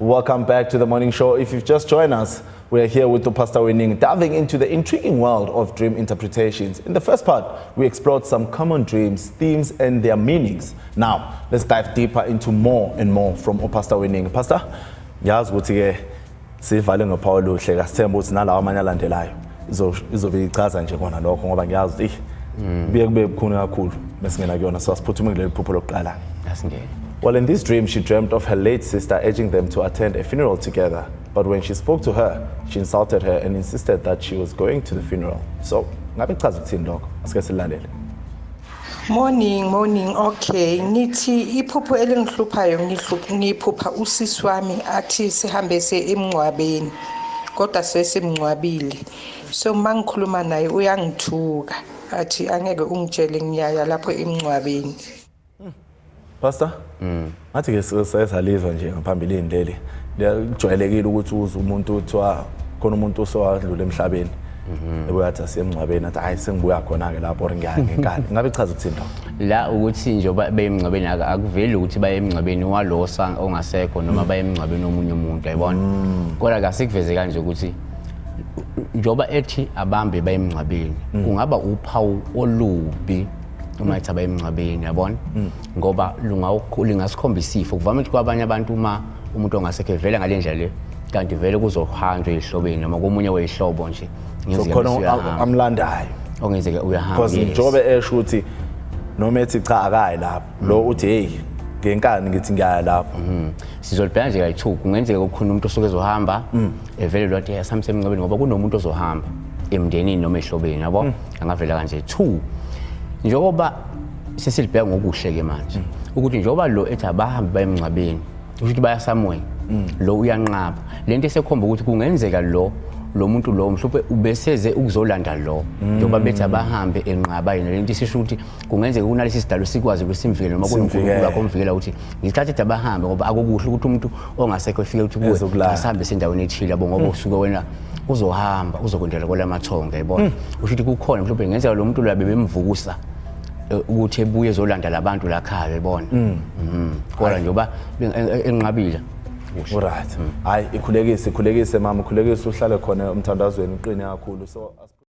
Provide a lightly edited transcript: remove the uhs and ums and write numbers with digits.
Welcome back to the morning show. If you've just joined us, we're here with Pastor Winning, diving into the intriguing world of dream interpretations. In the first part, we explored some common dreams, themes, and their meanings. Now, let's dive deeper into more and more from Pastor Winning. Pastor, yazi ukuthi ke sivale ngophawu oluhle kasithemba ukuthi nalawa amanye alandelayo izobe ichaza nje kona lokho ngoba ngiyazi ukuthi biye kube bukhuni kakhulu mesingena kuyona so asiphuthume kuleli phupho lokuqala. Asingene. Well, in this dream, she dreamt of her late sister urging them to attend a funeral together. But when she spoke to her, she insulted her and insisted that she was going to the funeral. So, ngabe chaza ukuthini lokho? Asike silalele. Morning. Okay, nithi iphupho elingihluphayo ngiphupha usisi wami athi sihambe emncwabeni. Kodwa sesimncwabile. So mangikhuluma naye uyangithuka. Athi angeke ungitshele ngiyaya lapho emncwabeni. Pastor? Ngathi ke sesalizwa nje ngaphambilini leli. Liyajwayelekile ukuthi uze umuntu uthiwa khona umuntu osowadlula emhlabeni. Ebuyathi asemncwabeni athi hayi sengibuya khona ke lapho ngiyaya ngenkani. Ngabe chaza ukuthini lokho? La ukuthi njoba beyemncwabeni akuveli ukuthi baye emncwabeni walosa ongasekho noma baye emncwabeni omunye umuntu ayibona. Kodwa kasikuveze kanje ukuthi njoba ethi abambe baye emncwabeni kungaba uphawu olubi uma ethi abaye emncwabeni yabona ngoba lingasikhombisa isifo kuvame ukuthi kwabanye abantu uma umuntu ongasekho evela ngalendlela le kanti vele kuzohanjwa ezihlobeni noma komunye wezihlobo nje khona amlandayo ongenzeke uyahamba because njobe esho ukuthi noma ethi cha akayi lapho lo uthi hey ngenkani ngithi ngiyaya lapho sizolibheka nje kayi2 kungenzeka ukukhona umuntu osuke ezohamba evele lo athi asamsemncwabeni ngoba kunomuntu ozohamba emndenini noma ehlobeni yabo angavela kanje 2 njengoba sesilibheka ngokuhle ke manje ukuthi njengoba lo ethi abahambi bayemncwabeni ukuthi baya somewhere lo uyanqaba lento esekhomba ukuthi kungenzeka lo muntu lo mhlawumbe ubeseze ukuzolanda lo njengoba bethi abahambe enqaba yena lento isisho ukuthi kungenzeka kunalesi sidalo sikwazi ukusimvikela noma kunonkulunkulu akomvikela ukuthi ngicathi ethi abahambe ngoba akukuhle ukuthi umuntu ongasekho efike ukuthi kuwe asahambe sendaweni ethile yabo ngoba usuke wena uzohamba uzokwendela kwelamathonga yabona usho ukuthi kukhona mhlawumbe ngenzeka lo muntu lo bemvukusa ukuthi ebuye ezolanda labantu lakhaya yabona kodwa njoba enqabile Alright. Hayi ikhulekise mama, ikhulekise uhlale khona umthandazweni uqine kakhulu so